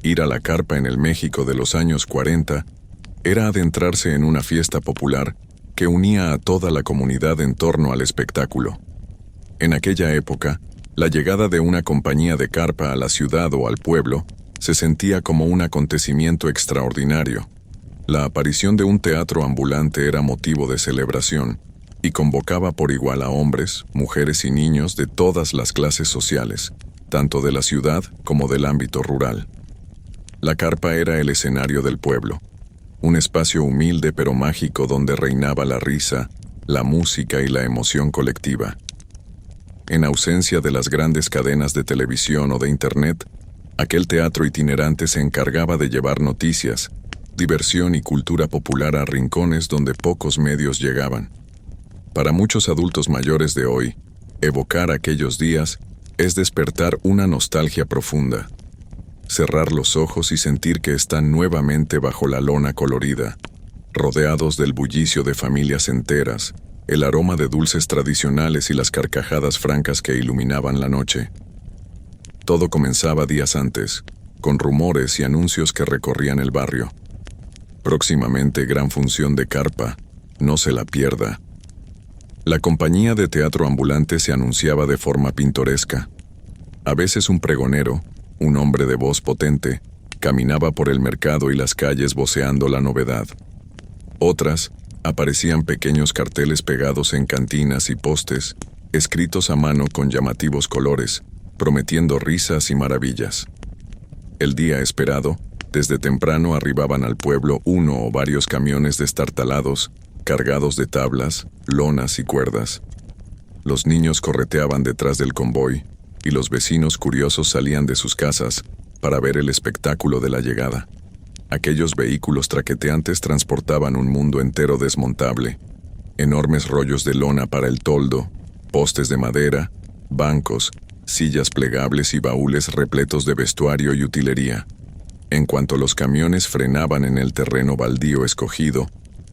Ir a la carpa en el México de los años 40 era adentrarse en una fiesta popular que unía a toda la comunidad en torno al espectáculo. En aquella época, la llegada de una compañía de carpa a la ciudad o al pueblo se sentía como un acontecimiento extraordinario. La aparición de un teatro ambulante era motivo de celebración y convocaba por igual a hombres, mujeres y niños de todas las clases sociales, tanto de la ciudad como del ámbito rural. La carpa era el escenario del pueblo, un espacio humilde pero mágico donde reinaba la risa, la música y la emoción colectiva. En ausencia de las grandes cadenas de televisión o de internet, aquel teatro itinerante se encargaba de llevar noticias, diversión y cultura popular a rincones donde pocos medios llegaban. Para muchos adultos mayores de hoy, evocar aquellos días es despertar una nostalgia profunda. Cerrar los ojos y sentir que están nuevamente bajo la lona colorida, rodeados del bullicio de familias enteras, el aroma de dulces tradicionales y las carcajadas francas que iluminaban la noche. Todo comenzaba días antes, con rumores y anuncios que recorrían el barrio. Próximamente gran función de carpa, no se la pierda. La compañía de teatro ambulante se anunciaba de forma pintoresca. A veces un pregonero, un hombre de voz potente, caminaba por el mercado y las calles voceando la novedad. Otras, aparecían pequeños carteles pegados en cantinas y postes, escritos a mano con llamativos colores, prometiendo risas y maravillas. El día esperado, desde temprano arribaban al pueblo uno o varios camiones destartalados, cargados de tablas, lonas y cuerdas. Los niños correteaban detrás del convoy, y los vecinos curiosos salían de sus casas para ver el espectáculo de la llegada. Aquellos vehículos traqueteantes transportaban un mundo entero desmontable, enormes rollos de lona para el toldo, postes de madera, bancos, sillas plegables y baúles repletos de vestuario y utilería. En cuanto los camiones frenaban en el terreno baldío escogido,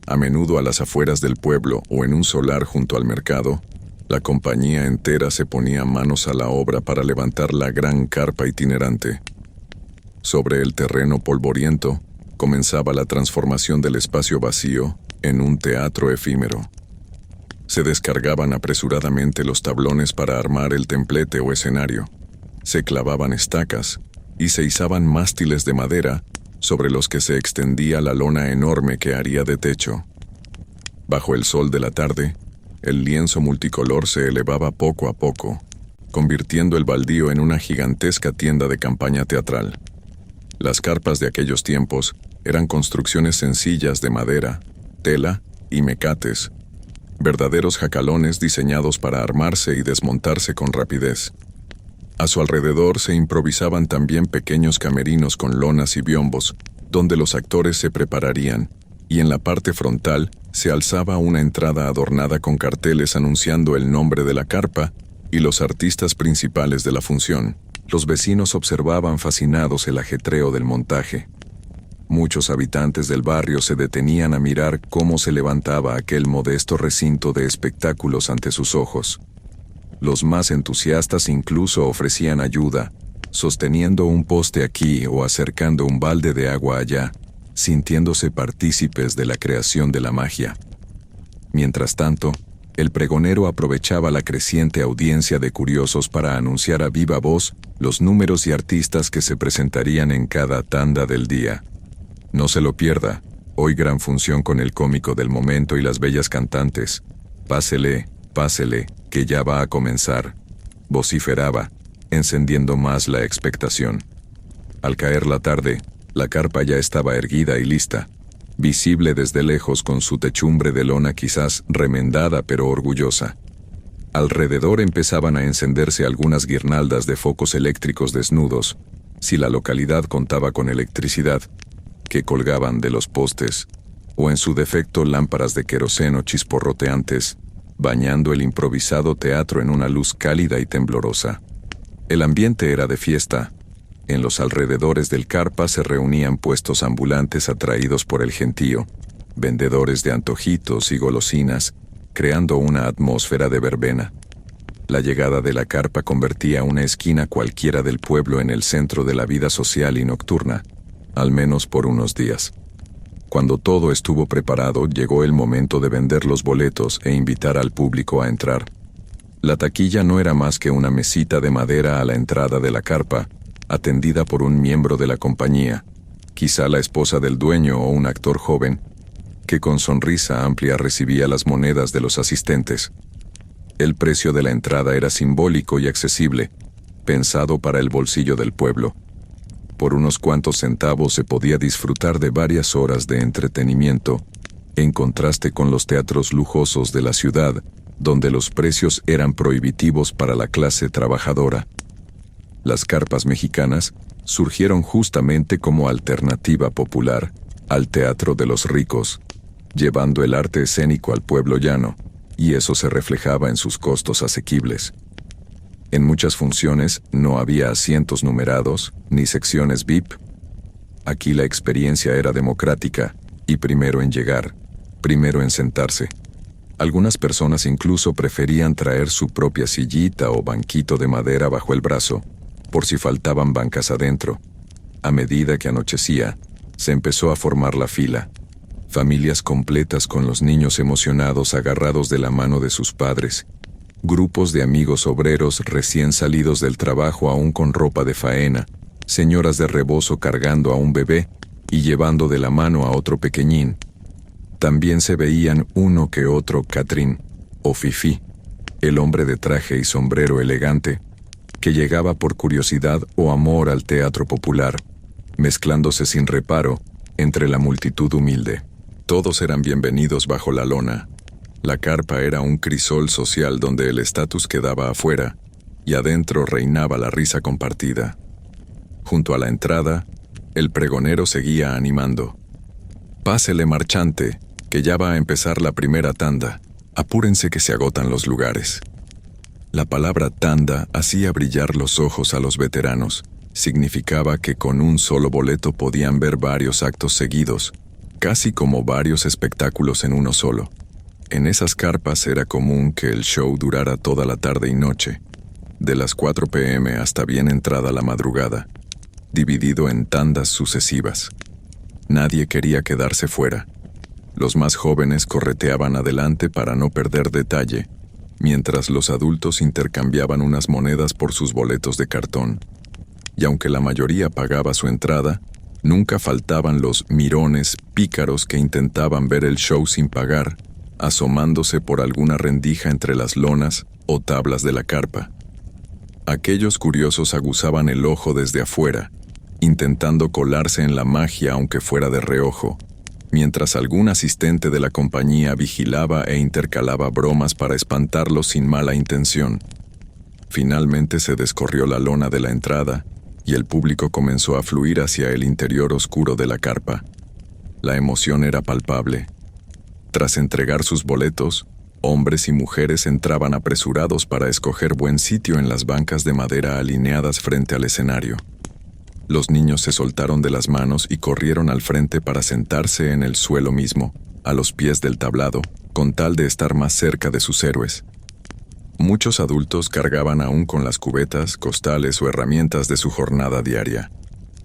a menudo a las afueras del pueblo o en un solar junto al mercado, la compañía entera se ponía manos a la obra para levantar la gran carpa itinerante. Sobre el terreno polvoriento, comenzaba la transformación del espacio vacío en un teatro efímero. Se descargaban apresuradamente los tablones para armar el templete o escenario. Se clavaban estacas y se izaban mástiles de madera sobre los que se extendía la lona enorme que haría de techo. Bajo el sol de la tarde, el lienzo multicolor se elevaba poco a poco, convirtiendo el baldío en una gigantesca tienda de campaña teatral. Las carpas de aquellos tiempos eran construcciones sencillas de madera, tela y mecates, verdaderos jacalones diseñados para armarse y desmontarse con rapidez. A su alrededor se improvisaban también pequeños camerinos con lonas y biombos, donde los actores se prepararían, y en la parte frontal se alzaba una entrada adornada con carteles anunciando el nombre de la carpa y los artistas principales de la función. Los vecinos observaban fascinados el ajetreo del montaje. Muchos habitantes del barrio se detenían a mirar cómo se levantaba aquel modesto recinto de espectáculos ante sus ojos. Los más entusiastas incluso ofrecían ayuda, sosteniendo un poste aquí o acercando un balde de agua allá, sintiéndose partícipes de la creación de la magia. Mientras tanto, el pregonero aprovechaba la creciente audiencia de curiosos para anunciar a viva voz los números y artistas que se presentarían en cada tanda del día. No se lo pierda, hoy gran función con el cómico del momento y las bellas cantantes. Pásele, pásele, que ya va a comenzar, vociferaba, encendiendo más la expectación. Al caer la tarde, la carpa ya estaba erguida y lista, visible desde lejos con su techumbre de lona quizás remendada pero orgullosa. Alrededor empezaban a encenderse algunas guirnaldas de focos eléctricos desnudos, si la localidad contaba con electricidad, que colgaban de los postes, o en su defecto lámparas de queroseno chisporroteantes, bañando el improvisado teatro en una luz cálida y temblorosa. El ambiente era de fiesta. En los alrededores del carpa se reunían puestos ambulantes atraídos por el gentío, vendedores de antojitos y golosinas, creando una atmósfera de verbena. La llegada de la carpa convertía una esquina cualquiera del pueblo en el centro de la vida social y nocturna, al menos por unos días. Cuando todo estuvo preparado, llegó el momento de vender los boletos e invitar al público a entrar. La taquilla no era más que una mesita de madera a la entrada de la carpa, atendida por un miembro de la compañía, quizá la esposa del dueño o un actor joven, que con sonrisa amplia recibía las monedas de los asistentes. El precio de la entrada era simbólico y accesible, pensado para el bolsillo del pueblo. Por unos cuantos centavos se podía disfrutar de varias horas de entretenimiento, en contraste con los teatros lujosos de la ciudad, donde los precios eran prohibitivos para la clase trabajadora. Las carpas mexicanas surgieron justamente como alternativa popular al teatro de los ricos, llevando el arte escénico al pueblo llano, y eso se reflejaba en sus costos asequibles. En muchas funciones no había asientos numerados ni secciones VIP. Aquí la experiencia era democrática y primero en llegar, primero en sentarse. Algunas personas incluso preferían traer su propia sillita o banquito de madera bajo el brazo, por si faltaban bancas adentro. A medida que anochecía, se empezó a formar la fila. Familias completas con los niños emocionados agarrados de la mano de sus padres. Grupos de amigos obreros recién salidos del trabajo aún con ropa de faena, señoras de rebozo cargando a un bebé y llevando de la mano a otro pequeñín. También se veían uno que otro Catrín, o Fifí, el hombre de traje y sombrero elegante, que llegaba por curiosidad o amor al teatro popular, mezclándose sin reparo entre la multitud humilde. Todos eran bienvenidos bajo la lona. La carpa era un crisol social donde el estatus quedaba afuera y adentro reinaba la risa compartida. Junto a la entrada, el pregonero seguía animando. «Pásele, marchante, que ya va a empezar la primera tanda. Apúrense que se agotan los lugares». La palabra tanda hacía brillar los ojos a los veteranos. Significaba que con un solo boleto podían ver varios actos seguidos, casi como varios espectáculos en uno solo. En esas carpas era común que el show durara toda la tarde y noche, de las 4 p.m. hasta bien entrada la madrugada, dividido en tandas sucesivas. Nadie quería quedarse fuera. Los más jóvenes correteaban adelante para no perder detalle, mientras los adultos intercambiaban unas monedas por sus boletos de cartón. Y aunque la mayoría pagaba su entrada, nunca faltaban los mirones pícaros que intentaban ver el show sin pagar, asomándose por alguna rendija entre las lonas o tablas de la carpa. Aquellos curiosos aguzaban el ojo desde afuera, intentando colarse en la magia aunque fuera de reojo, mientras algún asistente de la compañía vigilaba e intercalaba bromas para espantarlos sin mala intención. Finalmente se descorrió la lona de la entrada y el público comenzó a fluir hacia el interior oscuro de la carpa. La emoción era palpable. Tras entregar sus boletos, hombres y mujeres entraban apresurados para escoger buen sitio en las bancas de madera alineadas frente al escenario. Los niños se soltaron de las manos y corrieron al frente para sentarse en el suelo mismo, a los pies del tablado, con tal de estar más cerca de sus héroes. Muchos adultos cargaban aún con las cubetas, costales o herramientas de su jornada diaria.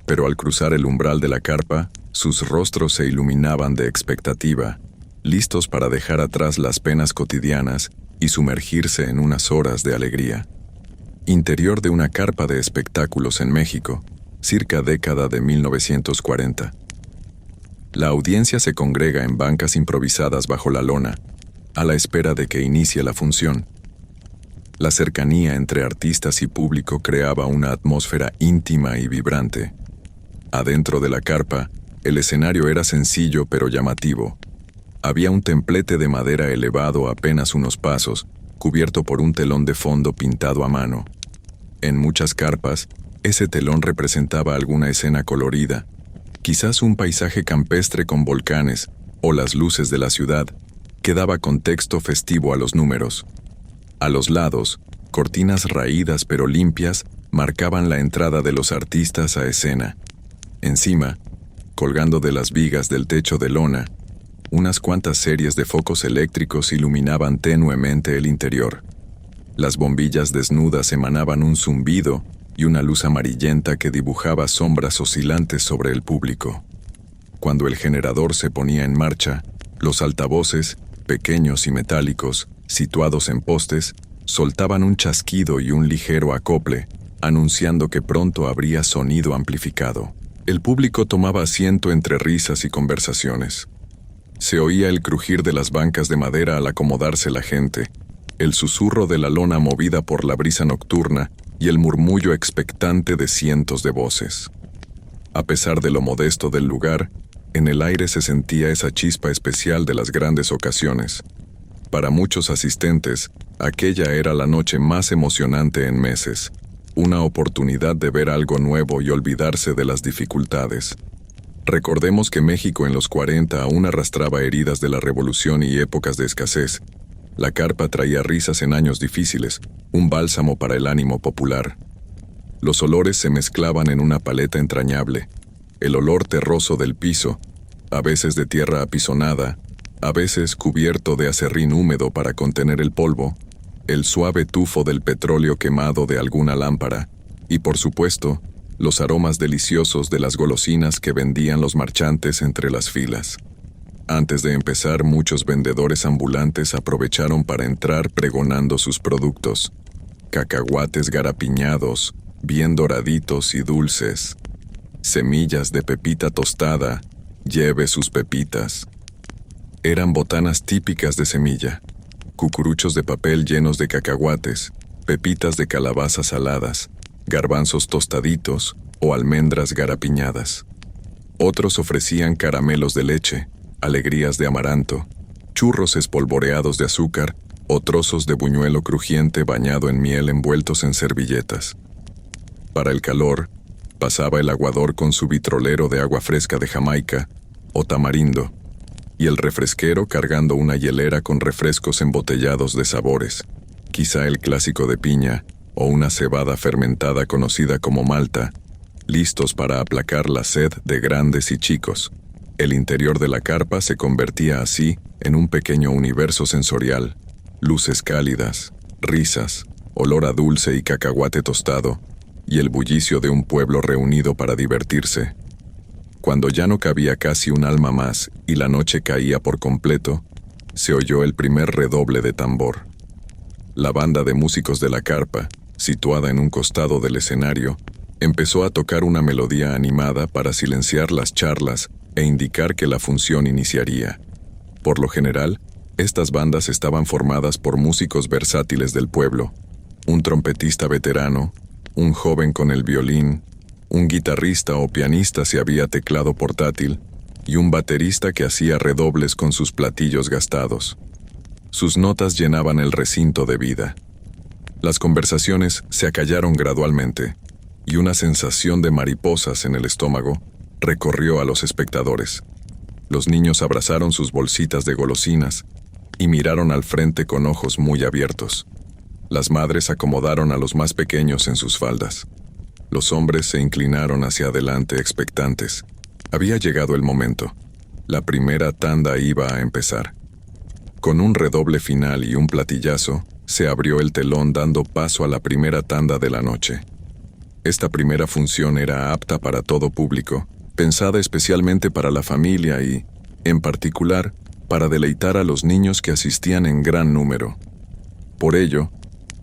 Pero al cruzar el umbral de la carpa, sus rostros se iluminaban de expectativa, listos para dejar atrás las penas cotidianas y sumergirse en unas horas de alegría. Interior de una carpa de espectáculos en México, circa década de 1940. La audiencia se congrega en bancas improvisadas bajo la lona, a la espera de que inicie la función. La cercanía entre artistas y público creaba una atmósfera íntima y vibrante. Adentro de la carpa, el escenario era sencillo pero llamativo. Había un templete de madera elevado apenas unos pasos, cubierto por un telón de fondo pintado a mano. En muchas carpas, ese telón representaba alguna escena colorida, quizás un paisaje campestre con volcanes o las luces de la ciudad, que daba contexto festivo a los números. A los lados, cortinas raídas pero limpias marcaban la entrada de los artistas a escena. Encima, colgando de las vigas del techo de lona, unas cuantas series de focos eléctricos iluminaban tenuemente el interior. Las bombillas desnudas emanaban un zumbido y una luz amarillenta que dibujaba sombras oscilantes sobre el público. Cuando el generador se ponía en marcha, los altavoces, pequeños y metálicos, situados en postes, soltaban un chasquido y un ligero acople, anunciando que pronto habría sonido amplificado. El público tomaba asiento entre risas y conversaciones. Se oía el crujir de las bancas de madera al acomodarse la gente, el susurro de la lona movida por la brisa nocturna y el murmullo expectante de cientos de voces. A pesar de lo modesto del lugar, en el aire se sentía esa chispa especial de las grandes ocasiones. Para muchos asistentes, aquella era la noche más emocionante en meses, una oportunidad de ver algo nuevo y olvidarse de las dificultades. Recordemos que México en los 40 aún arrastraba heridas de la revolución y épocas de escasez. La carpa traía risas en años difíciles, un bálsamo para el ánimo popular. Los olores se mezclaban en una paleta entrañable. El olor terroso del piso, a veces de tierra apisonada, a veces cubierto de acerrín húmedo para contener el polvo, el suave tufo del petróleo quemado de alguna lámpara, y por supuesto, los aromas deliciosos de las golosinas que vendían los marchantes entre las filas. Antes de empezar, muchos vendedores ambulantes aprovecharon para entrar pregonando sus productos. Cacahuates garapiñados, bien doraditos y dulces. Semillas de pepita tostada, lleve sus pepitas. Eran botanas típicas de semilla, cucuruchos de papel llenos de cacahuates, pepitas de calabaza saladas, garbanzos tostaditos o almendras garapiñadas. Otros ofrecían caramelos de leche, alegrías de amaranto, churros espolvoreados de azúcar o trozos de buñuelo crujiente bañado en miel envueltos en servilletas. Para el calor, pasaba el aguador con su vitrolero de agua fresca de Jamaica o tamarindo, y el refresquero cargando una hielera con refrescos embotellados de sabores, quizá el clásico de piña o una cebada fermentada conocida como malta, listos para aplacar la sed de grandes y chicos. El interior de la carpa se convertía así en un pequeño universo sensorial, luces cálidas, risas, olor a dulce y cacahuate tostado, y el bullicio de un pueblo reunido para divertirse. Cuando ya no cabía casi un alma más y la noche caía por completo, se oyó el primer redoble de tambor. La banda de músicos de la carpa, situada en un costado del escenario, empezó a tocar una melodía animada para silenciar las charlas e indicar que la función iniciaría. Por lo general, estas bandas estaban formadas por músicos versátiles del pueblo, un trompetista veterano, un joven con el violín, un guitarrista o pianista si había teclado portátil, y un baterista que hacía redobles con sus platillos gastados. Sus notas llenaban el recinto de vida. Las conversaciones se acallaron gradualmente, y una sensación de mariposas en el estómago recorrió a los espectadores. Los niños abrazaron sus bolsitas de golosinas y miraron al frente con ojos muy abiertos. Las madres acomodaron a los más pequeños en sus faldas. Los hombres se inclinaron hacia adelante expectantes. Había llegado el momento. La primera tanda iba a empezar. Con un redoble final y un platillazo, se abrió el telón dando paso a la primera tanda de la noche. Esta primera función era apta para todo público, pensada especialmente para la familia y, en particular, para deleitar a los niños que asistían en gran número. Por ello,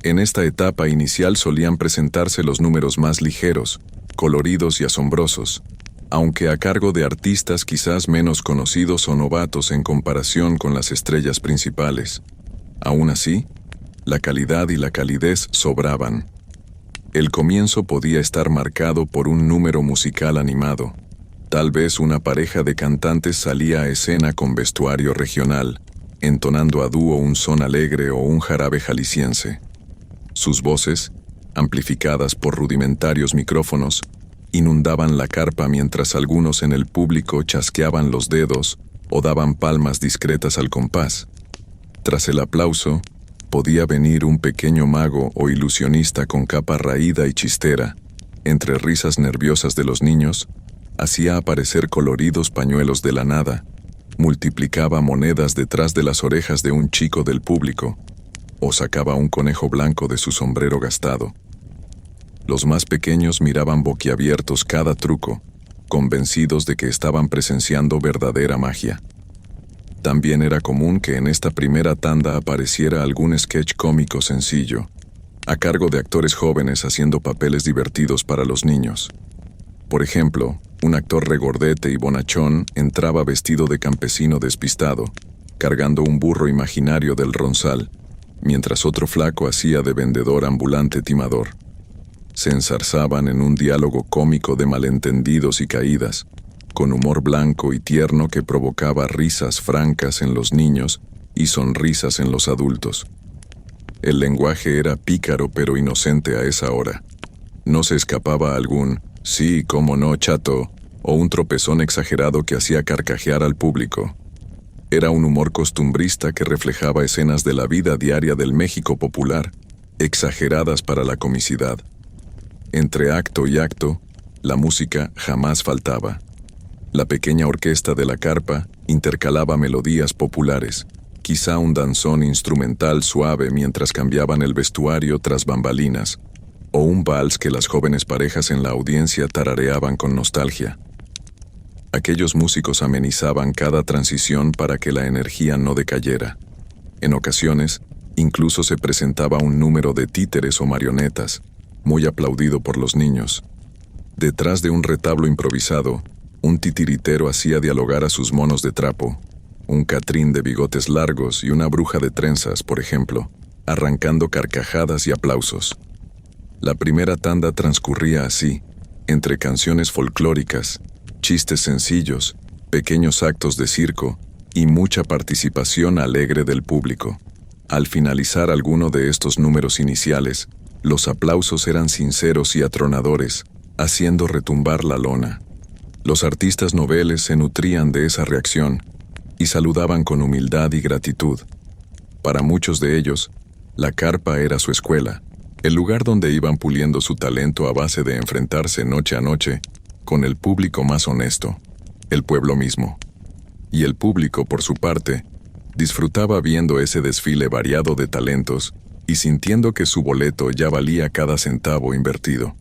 en esta etapa inicial solían presentarse los números más ligeros, coloridos y asombrosos, aunque a cargo de artistas quizás menos conocidos o novatos en comparación con las estrellas principales. Aún así, la calidad y la calidez sobraban. El comienzo podía estar marcado por un número musical animado. Tal vez una pareja de cantantes salía a escena con vestuario regional, entonando a dúo un son alegre o un jarabe jalisciense. Sus voces, amplificadas por rudimentarios micrófonos, inundaban la carpa mientras algunos en el público chasqueaban los dedos o daban palmas discretas al compás. Tras el aplauso, podía venir un pequeño mago o ilusionista con capa raída y chistera. Entre risas nerviosas de los niños, hacía aparecer coloridos pañuelos de la nada, multiplicaba monedas detrás de las orejas de un chico del público, o sacaba un conejo blanco de su sombrero gastado. Los más pequeños miraban boquiabiertos cada truco, convencidos de que estaban presenciando verdadera magia. También era común que en esta primera tanda apareciera algún sketch cómico sencillo, a cargo de actores jóvenes haciendo papeles divertidos para los niños. Por ejemplo, un actor regordete y bonachón entraba vestido de campesino despistado, cargando un burro imaginario del ronzal, mientras otro flaco hacía de vendedor ambulante timador. Se enzarzaban en un diálogo cómico de malentendidos y caídas, con humor blanco y tierno que provocaba risas francas en los niños y sonrisas en los adultos. El lenguaje era pícaro pero inocente a esa hora. No se escapaba algún «sí, cómo no, chato», o un tropezón exagerado que hacía carcajear al público. Era un humor costumbrista que reflejaba escenas de la vida diaria del México popular, exageradas para la comicidad. Entre acto y acto, la música jamás faltaba. La pequeña orquesta de la carpa intercalaba melodías populares, quizá un danzón instrumental suave mientras cambiaban el vestuario tras bambalinas, o un vals que las jóvenes parejas en la audiencia tarareaban con nostalgia. Aquellos músicos amenizaban cada transición para que la energía no decayera. En ocasiones, incluso se presentaba un número de títeres o marionetas, muy aplaudido por los niños. Detrás de un retablo improvisado, un titiritero hacía dialogar a sus monos de trapo, un catrín de bigotes largos y una bruja de trenzas, por ejemplo, arrancando carcajadas y aplausos. La primera tanda transcurría así, entre canciones folclóricas, chistes sencillos, pequeños actos de circo y mucha participación alegre del público. Al finalizar alguno de estos números iniciales, los aplausos eran sinceros y atronadores, haciendo retumbar la lona. Los artistas noveles se nutrían de esa reacción y saludaban con humildad y gratitud. Para muchos de ellos, la carpa era su escuela, el lugar donde iban puliendo su talento a base de enfrentarse noche a noche con el público más honesto, el pueblo mismo. Y el público, por su parte, disfrutaba viendo ese desfile variado de talentos y sintiendo que su boleto ya valía cada centavo invertido.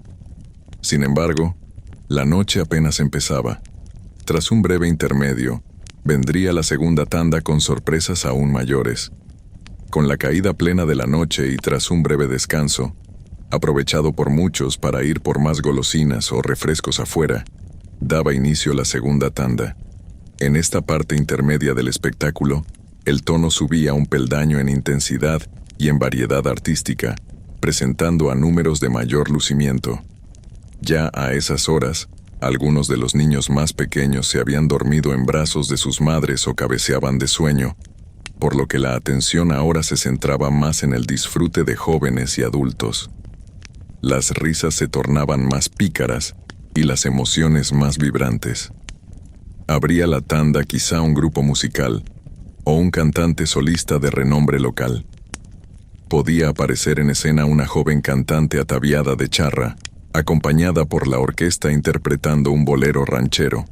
Sin embargo, la noche apenas empezaba. Tras un breve intermedio, vendría la segunda tanda con sorpresas aún mayores. Con la caída plena de la noche y tras un breve descanso, aprovechado por muchos para ir por más golosinas o refrescos afuera, daba inicio la segunda tanda. En esta parte intermedia del espectáculo, el tono subía un peldaño en intensidad y en variedad artística, presentando a números de mayor lucimiento. Ya a esas horas, algunos de los niños más pequeños se habían dormido en brazos de sus madres o cabeceaban de sueño, por lo que la atención ahora se centraba más en el disfrute de jóvenes y adultos. Las risas se tornaban más pícaras y las emociones más vibrantes. Abría la tanda quizá un grupo musical o un cantante solista de renombre local. Podía aparecer en escena una joven cantante ataviada de charra, acompañada por la orquesta interpretando un bolero ranchero.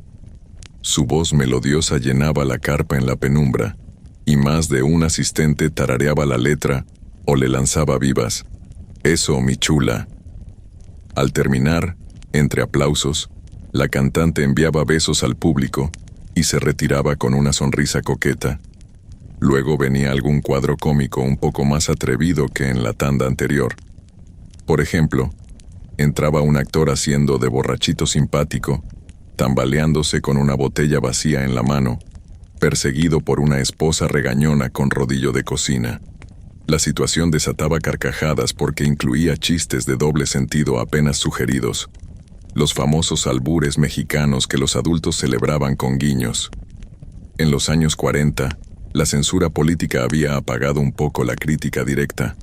Su voz melodiosa llenaba la carpa en la penumbra, y más de un asistente tarareaba la letra o le lanzaba vivas: «Eso, mi chula». Al terminar, entre aplausos, la cantante enviaba besos al público y se retiraba con una sonrisa coqueta. Luego venía algún cuadro cómico un poco más atrevido que en la tanda anterior. Por ejemplo, entraba un actor haciendo de borrachito simpático, tambaleándose con una botella vacía en la mano, perseguido por una esposa regañona con rodillo de cocina. La situación desataba carcajadas porque incluía chistes de doble sentido apenas sugeridos, los famosos albures mexicanos que los adultos celebraban con guiños. En los años 40, la censura política había apagado un poco la crítica directa,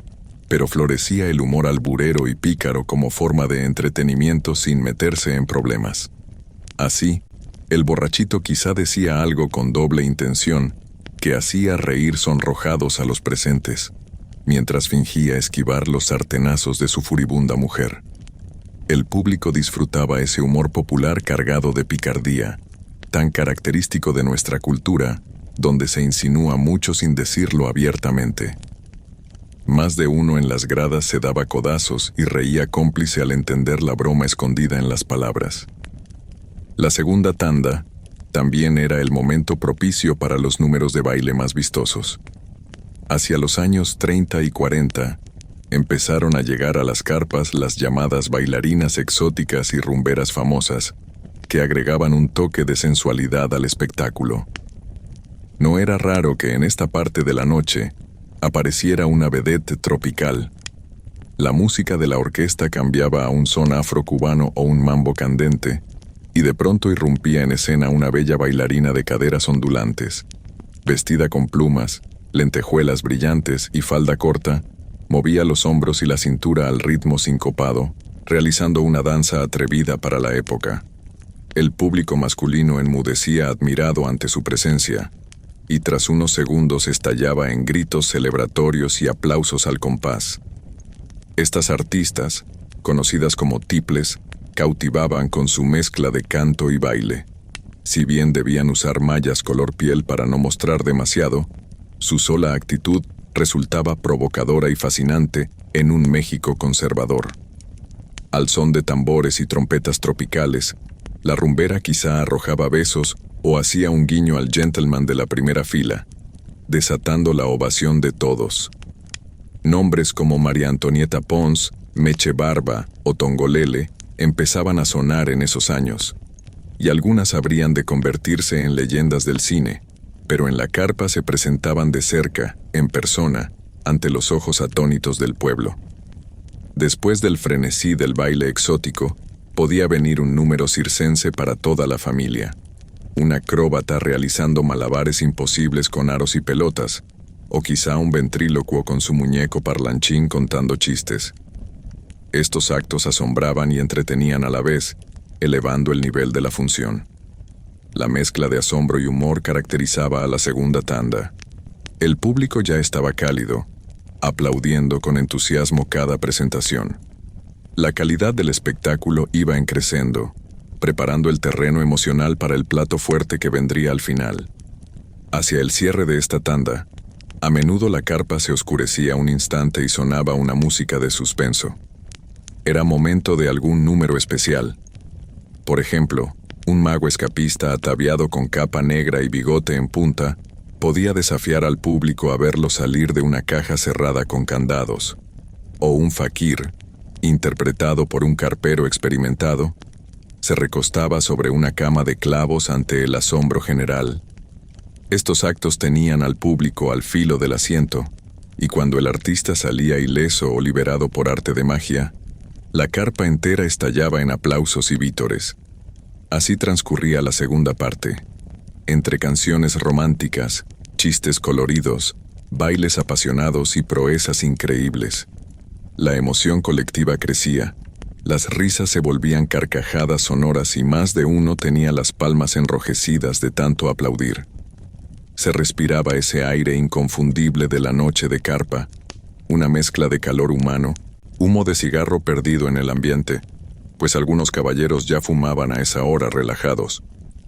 pero florecía el humor alburero y pícaro como forma de entretenimiento sin meterse en problemas. Así, el borrachito quizá decía algo con doble intención, que hacía reír sonrojados a los presentes, mientras fingía esquivar los sartenazos de su furibunda mujer. El público disfrutaba ese humor popular cargado de picardía, tan característico de nuestra cultura, donde se insinúa mucho sin decirlo abiertamente. Más de uno en las gradas se daba codazos y reía cómplice al entender la broma escondida en las palabras. La segunda tanda también era el momento propicio para los números de baile más vistosos. Hacia los años 30 y 40, empezaron a llegar a las carpas las llamadas bailarinas exóticas y rumberas famosas, que agregaban un toque de sensualidad al espectáculo. No era raro que en esta parte de la noche apareciera una vedette tropical. La música de la orquesta cambiaba a un son afro-cubano o un mambo candente, y de pronto irrumpía en escena una bella bailarina de caderas ondulantes. Vestida con plumas, lentejuelas brillantes y falda corta, movía los hombros y la cintura al ritmo sincopado, realizando una danza atrevida para la época. El público masculino enmudecía admirado ante su presencia, y tras unos segundos estallaba en gritos celebratorios y aplausos al compás. Estas artistas, conocidas como tiples, cautivaban con su mezcla de canto y baile. Si bien debían usar mallas color piel para no mostrar demasiado, su sola actitud resultaba provocadora y fascinante en un México conservador. Al son de tambores y trompetas tropicales, la rumbera quizá arrojaba besos o hacía un guiño al gentleman de la primera fila, desatando la ovación de todos. Nombres como María Antonieta Pons, Meche Barba o Tongolele empezaban a sonar en esos años, y algunas habrían de convertirse en leyendas del cine, pero en la carpa se presentaban de cerca, en persona, ante los ojos atónitos del pueblo. Después del frenesí del baile exótico, podía venir un número circense para toda la familia. Un acróbata realizando malabares imposibles con aros y pelotas, o quizá un ventrílocuo con su muñeco parlanchín contando chistes. Estos actos asombraban y entretenían a la vez, elevando el nivel de la función. La mezcla de asombro y humor caracterizaba a la segunda tanda. El público ya estaba cálido, aplaudiendo con entusiasmo cada presentación. La calidad del espectáculo iba en creciendo, preparando el terreno emocional para el plato fuerte que vendría al final. Hacia el cierre de esta tanda, a menudo la carpa se oscurecía un instante y sonaba una música de suspenso. Era momento de algún número especial. Por ejemplo, un mago escapista ataviado con capa negra y bigote en punta podía desafiar al público a verlo salir de una caja cerrada con candados. O un faquir, interpretado por un carpero experimentado, se recostaba sobre una cama de clavos ante el asombro general. Estos actos tenían al público al filo del asiento, y cuando el artista salía ileso o liberado por arte de magia, la carpa entera estallaba en aplausos y vítores. Así transcurría la segunda parte, entre canciones románticas, chistes coloridos, bailes apasionados y proezas increíbles. La emoción colectiva crecía, las risas se volvían carcajadas sonoras y más de uno tenía las palmas enrojecidas de tanto aplaudir. Se respiraba ese aire inconfundible de la noche de carpa, una mezcla de calor humano, humo de cigarro perdido en el ambiente, pues algunos caballeros ya fumaban a esa hora relajados,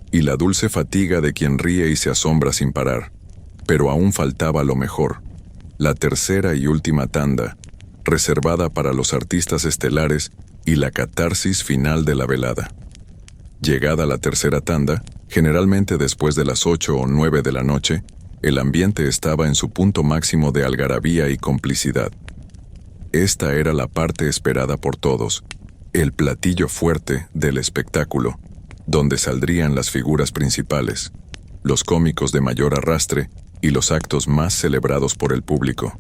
y la dulce fatiga de quien ríe y se asombra sin parar. Pero aún faltaba lo mejor, la tercera y última tanda, reservada para los artistas estelares y la catarsis final de la velada. Llegada la tercera tanda, generalmente después de las 8 o 9 de la noche, el ambiente estaba en su punto máximo de algarabía y complicidad. Esta era la parte esperada por todos, el platillo fuerte del espectáculo, donde saldrían las figuras principales, los cómicos de mayor arrastre y los actos más celebrados por el público.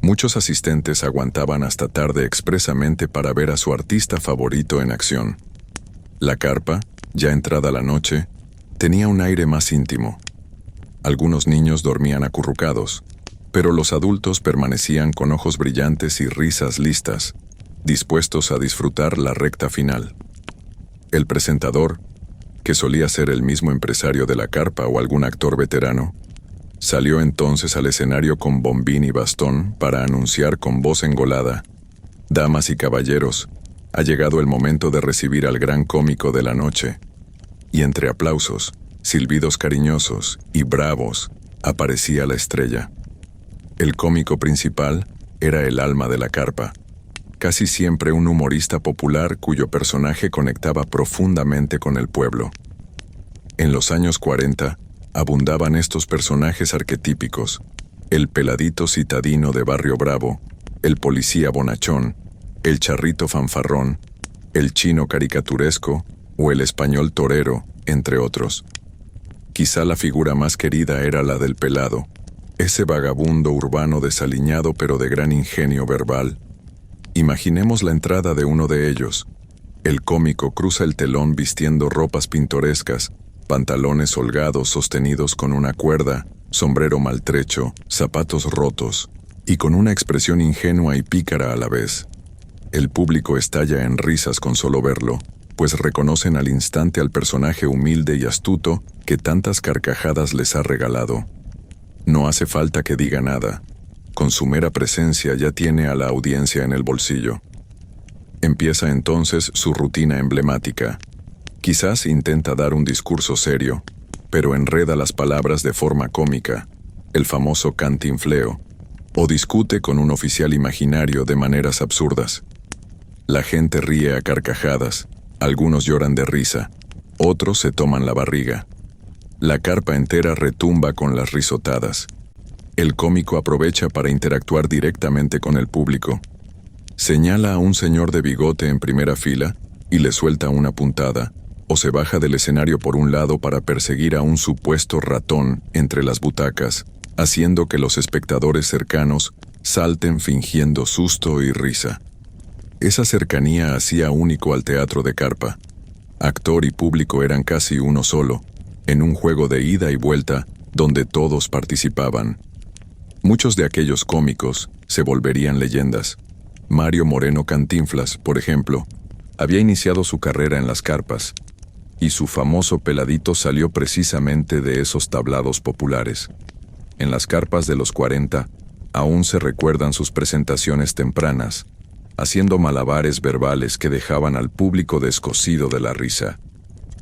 Muchos asistentes aguantaban hasta tarde expresamente para ver a su artista favorito en acción. La carpa, ya entrada la noche, tenía un aire más íntimo. Algunos niños dormían acurrucados, pero los adultos permanecían con ojos brillantes y risas listas, dispuestos a disfrutar la recta final. El presentador, que solía ser el mismo empresario de la carpa o algún actor veterano, salió entonces al escenario con bombín y bastón para anunciar con voz engolada: «Damas y caballeros, ha llegado el momento de recibir al gran cómico de la noche». Y entre aplausos, silbidos cariñosos y bravos, aparecía la estrella. El cómico principal era el alma de la carpa. Casi siempre un humorista popular cuyo personaje conectaba profundamente con el pueblo. En los años 40, abundaban estos personajes arquetípicos: el peladito citadino de Barrio Bravo, el policía bonachón, el charrito fanfarrón, el chino caricaturesco o el español torero, entre otros. Quizá la figura más querida era la del pelado, ese vagabundo urbano desaliñado pero de gran ingenio verbal. Imaginemos la entrada de uno de ellos. El cómico cruza el telón vistiendo ropas pintorescas, pantalones holgados sostenidos con una cuerda, sombrero maltrecho, zapatos rotos, y con una expresión ingenua y pícara a la vez. El público estalla en risas con solo verlo, pues reconocen al instante al personaje humilde y astuto que tantas carcajadas les ha regalado. No hace falta que diga nada. Con su mera presencia ya tiene a la audiencia en el bolsillo. Empieza entonces su rutina emblemática. Quizás intenta dar un discurso serio, pero enreda las palabras de forma cómica, el famoso cantinfleo, o discute con un oficial imaginario de maneras absurdas. La gente ríe a carcajadas, algunos lloran de risa, otros se toman la barriga. La carpa entera retumba con las risotadas. El cómico aprovecha para interactuar directamente con el público. Señala a un señor de bigote en primera fila y le suelta una puntada, o se baja del escenario por un lado para perseguir a un supuesto ratón entre las butacas, haciendo que los espectadores cercanos salten fingiendo susto y risa. Esa cercanía hacía único al teatro de carpa. Actor y público eran casi uno solo, en un juego de ida y vuelta donde todos participaban. Muchos de aquellos cómicos se volverían leyendas. Mario Moreno Cantinflas, por ejemplo, había iniciado su carrera en las carpas, y su famoso peladito salió precisamente de esos tablados populares. En las carpas de los 40, aún se recuerdan sus presentaciones tempranas, haciendo malabares verbales que dejaban al público descosido de la risa.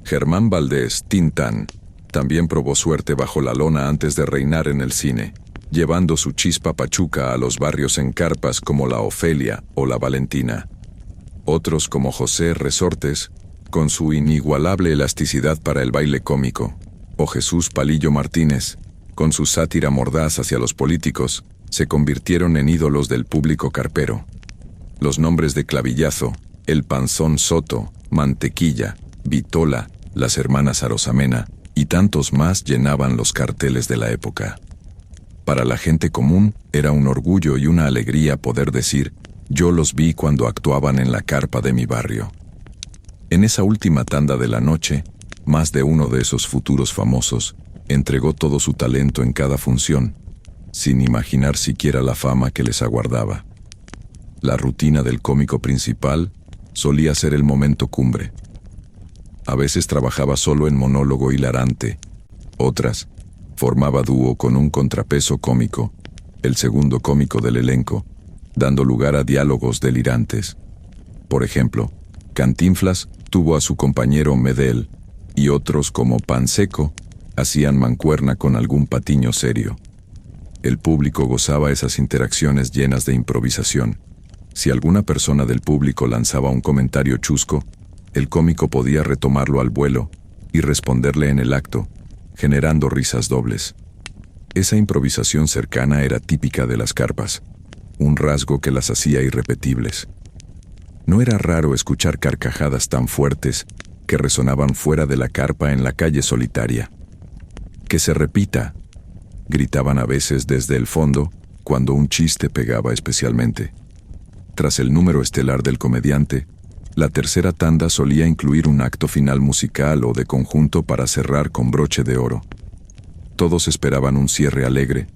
Germán Valdés, Tintán, también probó suerte bajo la lona antes de reinar en el cine, llevando su chispa pachuca a los barrios en carpas como la Ofelia o la Valentina. Otros como José Resortes, con su inigualable elasticidad para el baile cómico, o Jesús Palillo Martínez, con su sátira mordaz hacia los políticos, se convirtieron en ídolos del público carpero. Los nombres de Clavillazo, El Panzón Soto, Mantequilla, Vitola, las hermanas Arosamena y tantos más llenaban los carteles de la época. Para la gente común era un orgullo y una alegría poder decir: yo los vi cuando actuaban en la carpa de mi barrio. En esa última tanda de la noche, más de uno de esos futuros famosos entregó todo su talento en cada función, sin imaginar siquiera la fama que les aguardaba. La rutina del cómico principal solía ser el momento cumbre. A veces trabajaba solo en monólogo hilarante, otras formaba dúo con un contrapeso cómico, el segundo cómico del elenco, dando lugar a diálogos delirantes. Por ejemplo, Cantinflas tuvo a su compañero Medel, y otros como Panseco hacían mancuerna con algún patiño serio. El público gozaba esas interacciones llenas de improvisación. Si alguna persona del público lanzaba un comentario chusco, el cómico podía retomarlo al vuelo y responderle en el acto, generando risas dobles. Esa improvisación cercana era típica de las carpas, un rasgo que las hacía irrepetibles. No era raro escuchar carcajadas tan fuertes que resonaban fuera de la carpa en la calle solitaria. «¡Que se repita!», gritaban a veces desde el fondo cuando un chiste pegaba especialmente. Tras el número estelar del comediante, la tercera tanda solía incluir un acto final musical o de conjunto para cerrar con broche de oro. Todos esperaban un cierre alegre,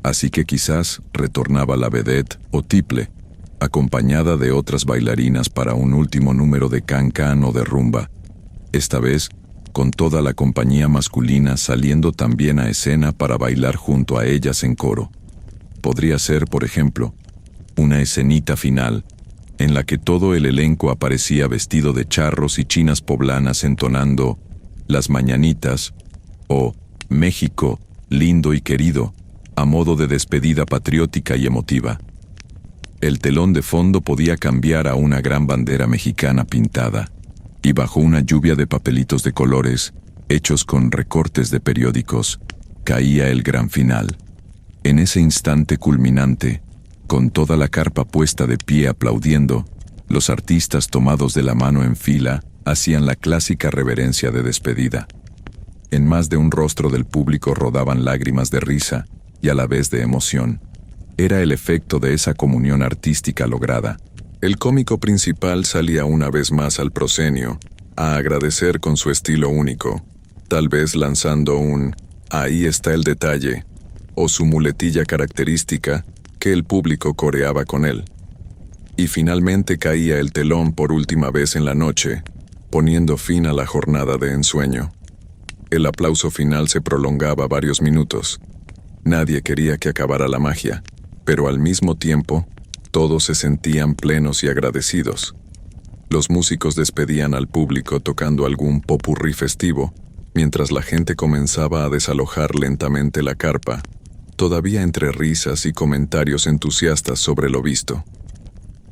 así que quizás retornaba la vedette o tiple, acompañada de otras bailarinas para un último número de can-can o de rumba, esta vez con toda la compañía masculina saliendo también a escena para bailar junto a ellas en coro. Podría ser, por ejemplo, una escenita final, en la que todo el elenco aparecía vestido de charros y chinas poblanas entonando Las Mañanitas o México, lindo y querido, a modo de despedida patriótica y emotiva. El telón de fondo podía cambiar a una gran bandera mexicana pintada, y bajo una lluvia de papelitos de colores, hechos con recortes de periódicos, caía el gran final. En ese instante culminante, con toda la carpa puesta de pie aplaudiendo, los artistas tomados de la mano en fila hacían la clásica reverencia de despedida. En más de un rostro del público rodaban lágrimas de risa y a la vez de emoción. Era el efecto de esa comunión artística lograda. El cómico principal salía una vez más al proscenio, a agradecer con su estilo único, tal vez lanzando un "ahí está el detalle", o su muletilla característica que el público coreaba con él. Y finalmente caía el telón por última vez en la noche, poniendo fin a la jornada de ensueño. El aplauso final se prolongaba varios minutos. Nadie quería que acabara la magia, pero al mismo tiempo, todos se sentían plenos y agradecidos. Los músicos despedían al público tocando algún popurrí festivo, mientras la gente comenzaba a desalojar lentamente la carpa, todavía entre risas y comentarios entusiastas sobre lo visto.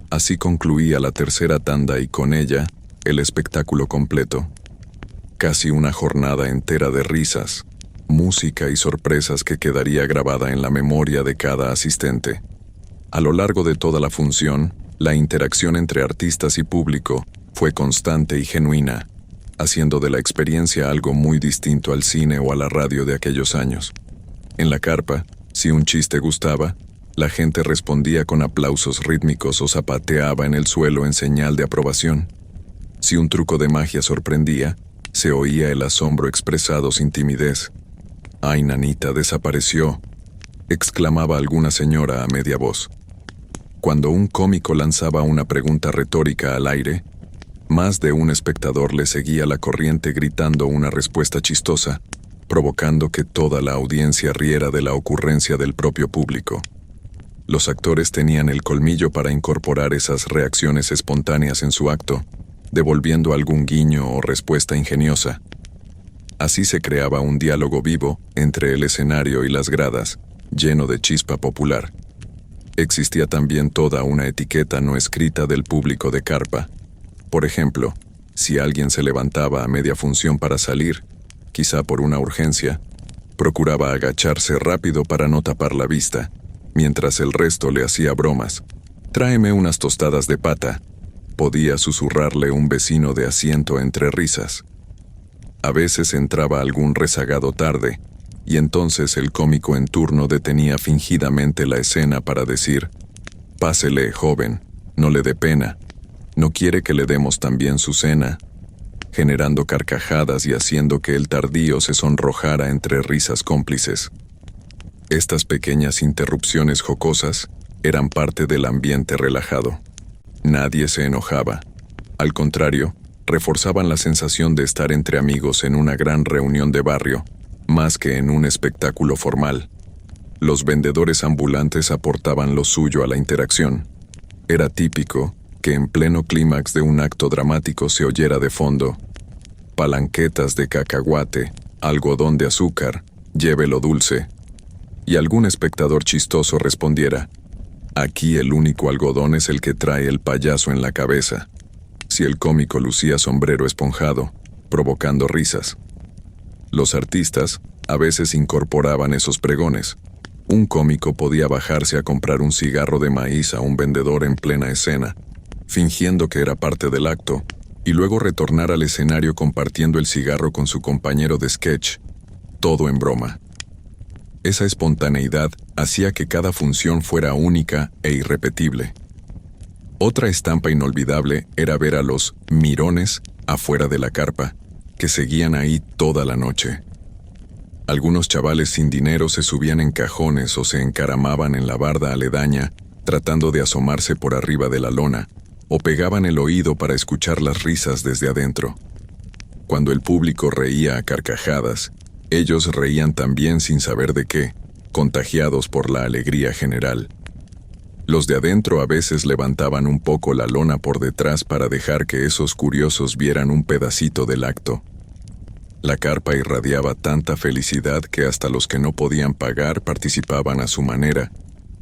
Así concluía la tercera tanda y con ella, el espectáculo completo. Casi una jornada entera de risas, música y sorpresas que quedaría grabada en la memoria de cada asistente. A lo largo de toda la función, la interacción entre artistas y público fue constante y genuina, haciendo de la experiencia algo muy distinto al cine o a la radio de aquellos años. En la carpa, si un chiste gustaba, la gente respondía con aplausos rítmicos o zapateaba en el suelo en señal de aprobación. Si un truco de magia sorprendía, se oía el asombro expresado sin timidez. «¡Ay, nanita, desapareció!», exclamaba alguna señora a media voz. Cuando un cómico lanzaba una pregunta retórica al aire, más de un espectador le seguía la corriente gritando una respuesta chistosa, provocando que toda la audiencia riera de la ocurrencia del propio público. Los actores tenían el colmillo para incorporar esas reacciones espontáneas en su acto, devolviendo algún guiño o respuesta ingeniosa. Así se creaba un diálogo vivo entre el escenario y las gradas, lleno de chispa popular. Existía también toda una etiqueta no escrita del público de carpa. Por ejemplo, si alguien se levantaba a media función para salir, quizá por una urgencia, procuraba agacharse rápido para no tapar la vista, mientras el resto le hacía bromas. «Tráeme unas tostadas de pata», podía susurrarle un vecino de asiento entre risas. A veces entraba algún rezagado tarde, y entonces el cómico en turno detenía fingidamente la escena para decir: «Pásele, joven, no le dé pena, ¿no quiere que le demos también su cena?», generando carcajadas y haciendo que el tardío se sonrojara entre risas cómplices. Estas pequeñas interrupciones jocosas eran parte del ambiente relajado. Nadie se enojaba. Al contrario, reforzaban la sensación de estar entre amigos en una gran reunión de barrio, más que en un espectáculo formal. Los vendedores ambulantes aportaban lo suyo a la interacción. Era típico que en pleno clímax de un acto dramático se oyera de fondo: «Palanquetas de cacahuate, algodón de azúcar, llévelo dulce», y algún espectador chistoso respondiera: «Aquí el único algodón es el que trae el payaso en la cabeza», si el cómico lucía sombrero esponjado, provocando risas. Los artistas a veces incorporaban esos pregones. Un cómico podía bajarse a comprar un cigarro de maíz a un vendedor en plena escena, fingiendo que era parte del acto, y luego retornar al escenario compartiendo el cigarro con su compañero de sketch, todo en broma. Esa espontaneidad hacía que cada función fuera única e irrepetible. Otra estampa inolvidable era ver a los mirones afuera de la carpa, que seguían ahí toda la noche. Algunos chavales sin dinero se subían en cajones o se encaramaban en la barda aledaña, tratando de asomarse por arriba de la lona, o pegaban el oído para escuchar las risas desde adentro. Cuando el público reía a carcajadas, ellos reían también sin saber de qué, contagiados por la alegría general. Los de adentro a veces levantaban un poco la lona por detrás para dejar que esos curiosos vieran un pedacito del acto. La carpa irradiaba tanta felicidad que hasta los que no podían pagar participaban a su manera,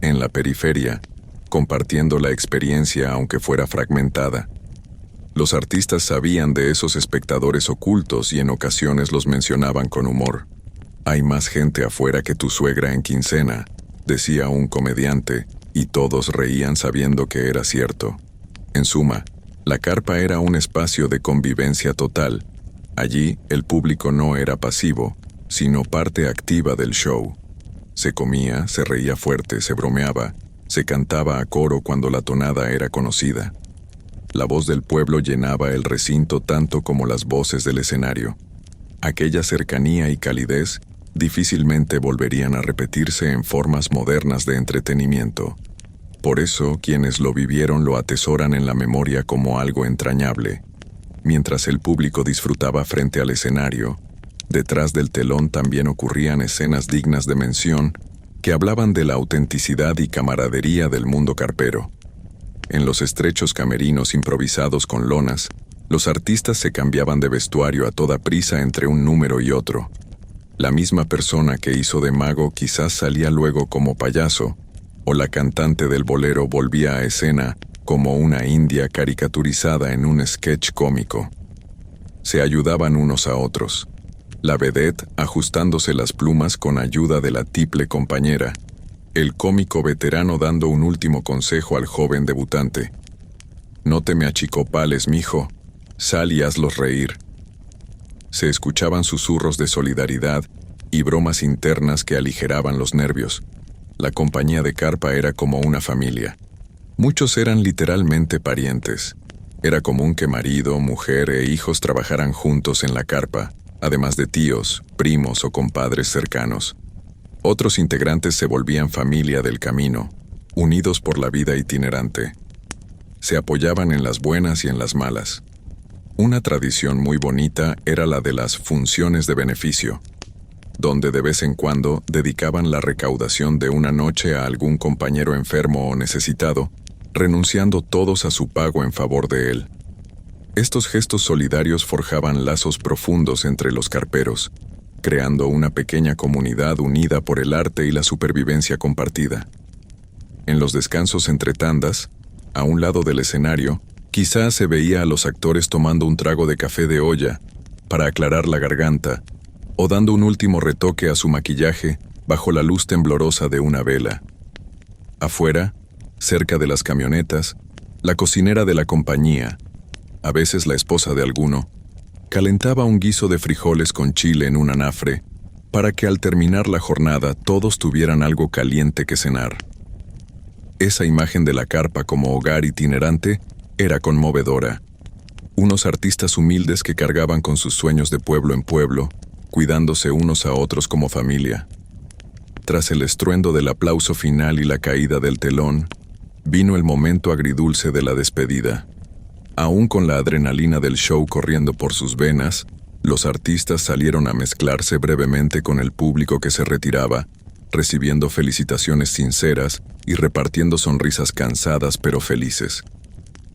en la periferia, compartiendo la experiencia aunque fuera fragmentada. Los artistas sabían de esos espectadores ocultos y en ocasiones los mencionaban con humor. «Hay más gente afuera que tu suegra en quincena», decía un comediante, y todos reían sabiendo que era cierto. En suma, la carpa era un espacio de convivencia total. Allí, el público no era pasivo, sino parte activa del show. Se comía, se reía fuerte, se bromeaba, se cantaba a coro cuando la tonada era conocida. La voz del pueblo llenaba el recinto tanto como las voces del escenario. Aquella cercanía y calidez difícilmente volverían a repetirse en formas modernas de entretenimiento. Por eso, quienes lo vivieron lo atesoran en la memoria como algo entrañable. Mientras el público disfrutaba frente al escenario, detrás del telón también ocurrían escenas dignas de mención que hablaban de la autenticidad y camaradería del mundo carpero. En los estrechos camerinos improvisados con lonas, los artistas se cambiaban de vestuario a toda prisa entre un número y otro. La misma persona que hizo de mago quizás salía luego como payaso, o la cantante del bolero volvía a escena como una india caricaturizada en un sketch cómico. Se ayudaban unos a otros. La vedette ajustándose las plumas con ayuda de la tiple compañera, el cómico veterano dando un último consejo al joven debutante. «No te me achicopales, mijo, sal y hazlos reír». Se escuchaban susurros de solidaridad y bromas internas que aligeraban los nervios. La compañía de carpa era como una familia. Muchos eran literalmente parientes. Era común que marido, mujer e hijos trabajaran juntos en la carpa, además de tíos, primos o compadres cercanos. Otros integrantes se volvían familia del camino, unidos por la vida itinerante. Se apoyaban en las buenas y en las malas. Una tradición muy bonita era la de las funciones de beneficio, donde de vez en cuando dedicaban la recaudación de una noche a algún compañero enfermo o necesitado, renunciando todos a su pago en favor de él. Estos gestos solidarios forjaban lazos profundos entre los carperos, creando una pequeña comunidad unida por el arte y la supervivencia compartida. En los descansos entre tandas, a un lado del escenario, quizás se veía a los actores tomando un trago de café de olla para aclarar la garganta o dando un último retoque a su maquillaje bajo la luz temblorosa de una vela. Afuera, cerca de las camionetas, la cocinera de la compañía, a veces la esposa de alguno, calentaba un guiso de frijoles con chile en un anafre para que al terminar la jornada todos tuvieran algo caliente que cenar. Esa imagen de la carpa como hogar itinerante era conmovedora. Unos artistas humildes que cargaban con sus sueños de pueblo en pueblo, cuidándose unos a otros como familia. Tras el estruendo del aplauso final y la caída del telón, vino el momento agridulce de la despedida. Aún con la adrenalina del show corriendo por sus venas, los artistas salieron a mezclarse brevemente con el público que se retiraba, recibiendo felicitaciones sinceras y repartiendo sonrisas cansadas pero felices.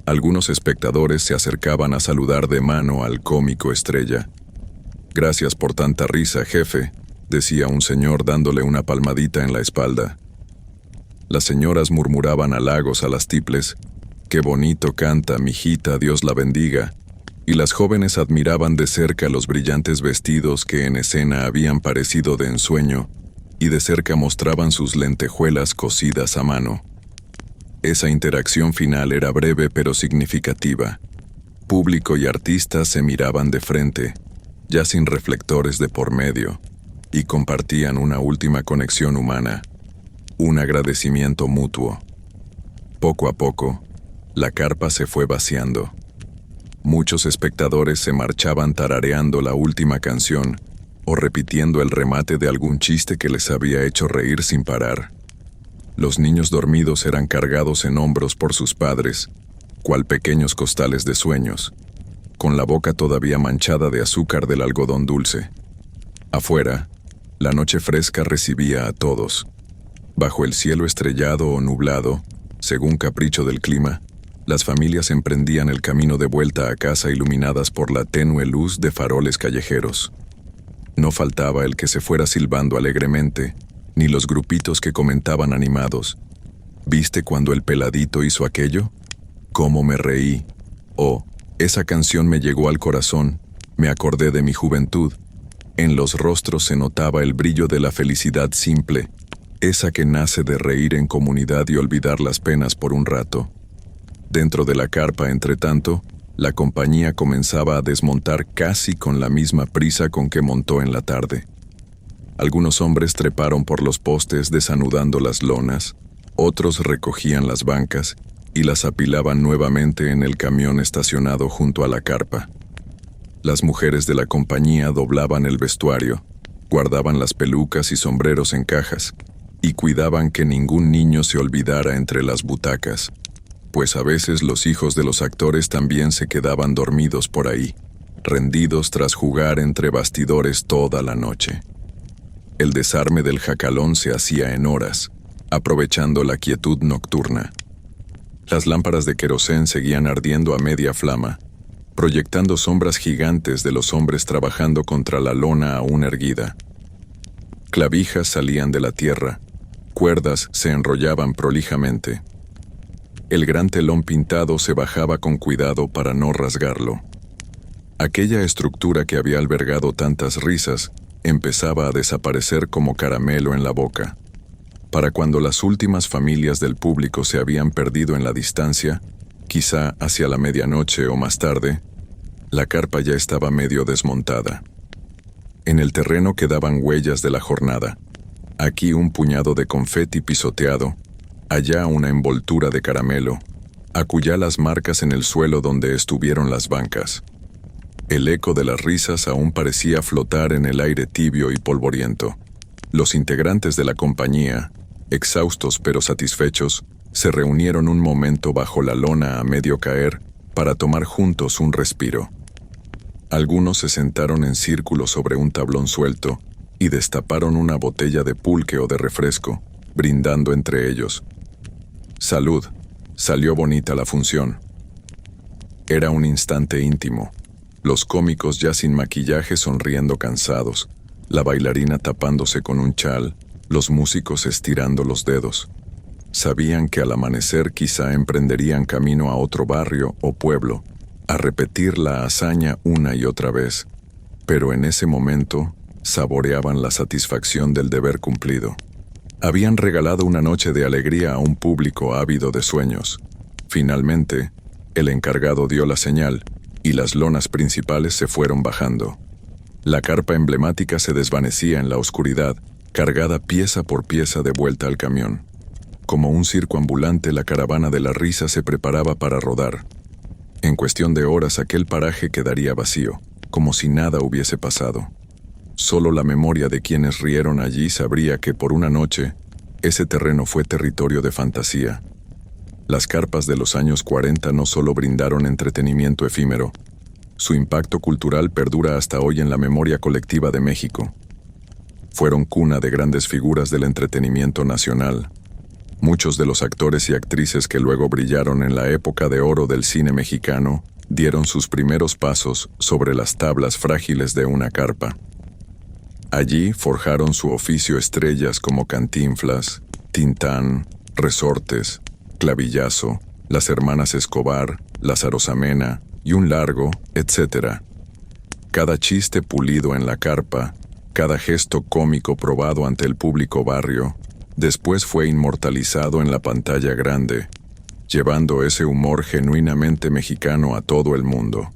Algunos espectadores se acercaban a saludar de mano al cómico estrella. «Gracias por tanta risa, jefe», decía un señor dándole una palmadita en la espalda. Las señoras murmuraban halagos a las tiples. «Qué bonito canta, mijita, Dios la bendiga», y las jóvenes admiraban de cerca los brillantes vestidos que en escena habían parecido de ensueño, y de cerca mostraban sus lentejuelas cosidas a mano. Esa interacción final era breve pero significativa. Público y artistas se miraban de frente, ya sin reflectores de por medio, y compartían una última conexión humana, un agradecimiento mutuo. Poco a poco, la carpa se fue vaciando. Muchos espectadores se marchaban tarareando la última canción o repitiendo el remate de algún chiste que les había hecho reír sin parar. Los niños dormidos eran cargados en hombros por sus padres, cual pequeños costales de sueños, con la boca todavía manchada de azúcar del algodón dulce. Afuera, la noche fresca recibía a todos. Bajo el cielo estrellado o nublado, según capricho del clima, las familias emprendían el camino de vuelta a casa iluminadas por la tenue luz de faroles callejeros. No faltaba el que se fuera silbando alegremente, ni los grupitos que comentaban animados: ¿Viste cuando el peladito hizo aquello? ¿Cómo me reí? Oh, esa canción me llegó al corazón, me acordé de mi juventud. En los rostros se notaba el brillo de la felicidad simple, esa que nace de reír en comunidad y olvidar las penas por un rato. Dentro de la carpa, entretanto, la compañía comenzaba a desmontar casi con la misma prisa con que montó en la tarde. Algunos hombres treparon por los postes desanudando las lonas, otros recogían las bancas y las apilaban nuevamente en el camión estacionado junto a la carpa. Las mujeres de la compañía doblaban el vestuario, guardaban las pelucas y sombreros en cajas, y cuidaban que ningún niño se olvidara entre las butacas, pues a veces los hijos de los actores también se quedaban dormidos por ahí, rendidos tras jugar entre bastidores toda la noche. El desarme del jacalón se hacía en horas, aprovechando la quietud nocturna. Las lámparas de querosén seguían ardiendo a media flama, proyectando sombras gigantes de los hombres trabajando contra la lona aún erguida. Clavijas salían de la tierra, cuerdas se enrollaban prolijamente. El gran telón pintado se bajaba con cuidado para no rasgarlo. Aquella estructura que había albergado tantas risas empezaba a desaparecer como caramelo en la boca. Para cuando las últimas familias del público se habían perdido en la distancia, quizá hacia la medianoche o más tarde, la carpa ya estaba medio desmontada. En el terreno quedaban huellas de la jornada. Aquí un puñado de confeti pisoteado, allá una envoltura de caramelo, acullá las marcas en el suelo donde estuvieron las bancas. El eco de las risas aún parecía flotar en el aire tibio y polvoriento. Los integrantes de la compañía, exhaustos pero satisfechos, se reunieron un momento bajo la lona a medio caer para tomar juntos un respiro. Algunos se sentaron en círculo sobre un tablón suelto y destaparon una botella de pulque o de refresco, brindando entre ellos. «Salud, salió bonita la función». Era un instante íntimo. Los cómicos ya sin maquillaje sonriendo cansados, la bailarina tapándose con un chal, los músicos estirando los dedos. Sabían que al amanecer quizá emprenderían camino a otro barrio o pueblo, a repetir la hazaña una y otra vez, pero en ese momento saboreaban la satisfacción del deber cumplido. Habían regalado una noche de alegría a un público ávido de sueños. Finalmente, el encargado dio la señal y las lonas principales se fueron bajando. La carpa emblemática se desvanecía en la oscuridad, cargada pieza por pieza de vuelta al camión. Como un circo ambulante, la caravana de la risa se preparaba para rodar. En cuestión de horas aquel paraje quedaría vacío, como si nada hubiese pasado. Solo la memoria de quienes rieron allí sabría que por una noche, ese terreno fue territorio de fantasía. Las carpas de los años 40 no solo brindaron entretenimiento efímero, su impacto cultural perdura hasta hoy en la memoria colectiva de México. Fueron cuna de grandes figuras del entretenimiento nacional. Muchos de los actores y actrices que luego brillaron en la época de oro del cine mexicano dieron sus primeros pasos sobre las tablas frágiles de una carpa. Allí forjaron su oficio estrellas como Cantinflas, Tintán, Resortes, Clavillazo, las hermanas Escobar, Lázaro Zamena y un largo, etc. Cada chiste pulido en la carpa, cada gesto cómico probado ante el público barrio, después fue inmortalizado en la pantalla grande, llevando ese humor genuinamente mexicano a todo el mundo.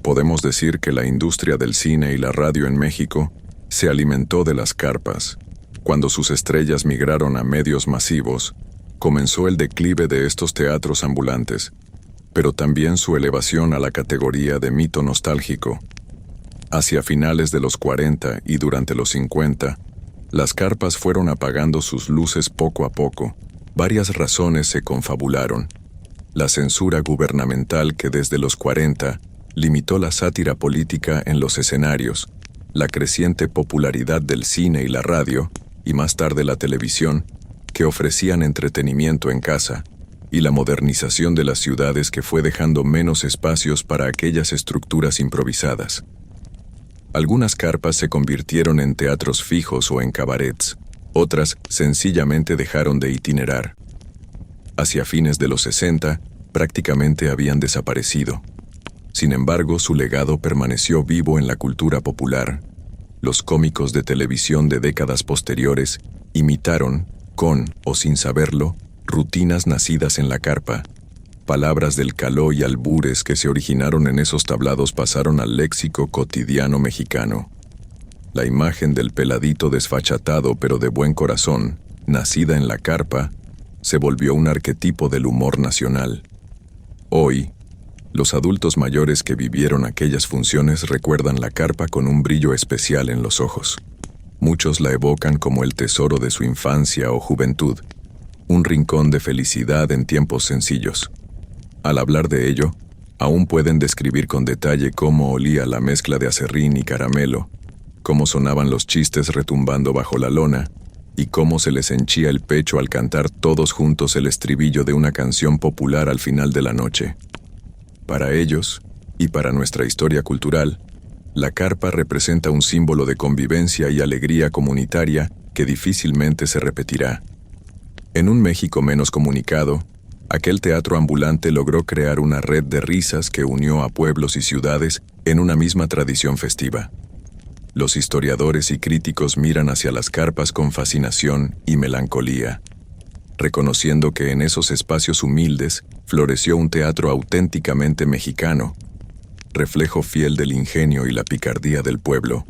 Podemos decir que la industria del cine y la radio en México se alimentó de las carpas. Cuando sus estrellas migraron a medios masivos, comenzó el declive de estos teatros ambulantes, pero también su elevación a la categoría de mito nostálgico. Hacia finales de los 40 y durante los 50, las carpas fueron apagando sus luces poco a poco. Varias razones se confabularon. La censura gubernamental que desde los 40 limitó la sátira política en los escenarios, la creciente popularidad del cine y la radio, y más tarde la televisión, que ofrecían entretenimiento en casa, y la modernización de las ciudades que fue dejando menos espacios para aquellas estructuras improvisadas. Algunas carpas se convirtieron en teatros fijos o en cabarets, otras sencillamente dejaron de itinerar. Hacia fines de los 60, prácticamente habían desaparecido. Sin embargo, su legado permaneció vivo en la cultura popular. Los cómicos de televisión de décadas posteriores imitaron, con o sin saberlo, rutinas nacidas en la carpa. Palabras del caló y albures que se originaron en esos tablados pasaron al léxico cotidiano mexicano. La imagen del peladito desfachatado pero de buen corazón, nacida en la carpa, se volvió un arquetipo del humor nacional. Hoy, los adultos mayores que vivieron aquellas funciones recuerdan la carpa con un brillo especial en los ojos. Muchos la evocan como el tesoro de su infancia o juventud, un rincón de felicidad en tiempos sencillos. Al hablar de ello, aún pueden describir con detalle cómo olía la mezcla de aserrín y caramelo, cómo sonaban los chistes retumbando bajo la lona, y cómo se les henchía el pecho al cantar todos juntos el estribillo de una canción popular al final de la noche. Para ellos, y para nuestra historia cultural, la carpa representa un símbolo de convivencia y alegría comunitaria que difícilmente se repetirá. En un México menos comunicado, aquel teatro ambulante logró crear una red de risas que unió a pueblos y ciudades en una misma tradición festiva. Los historiadores y críticos miran hacia las carpas con fascinación y melancolía, reconociendo que en esos espacios humildes floreció un teatro auténticamente mexicano, reflejo fiel del ingenio y la picardía del pueblo.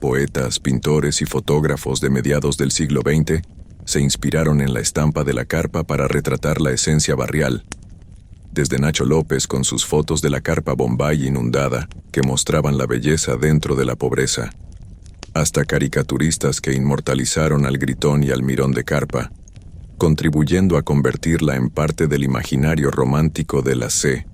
Poetas, pintores y fotógrafos de mediados del siglo XX se inspiraron en la estampa de la carpa para retratar la esencia barrial, desde Nacho López con sus fotos de la carpa Bombay inundada, que mostraban la belleza dentro de la pobreza, hasta caricaturistas que inmortalizaron al Gritón y al Mirón de carpa, contribuyendo a convertirla en parte del imaginario romántico de la C.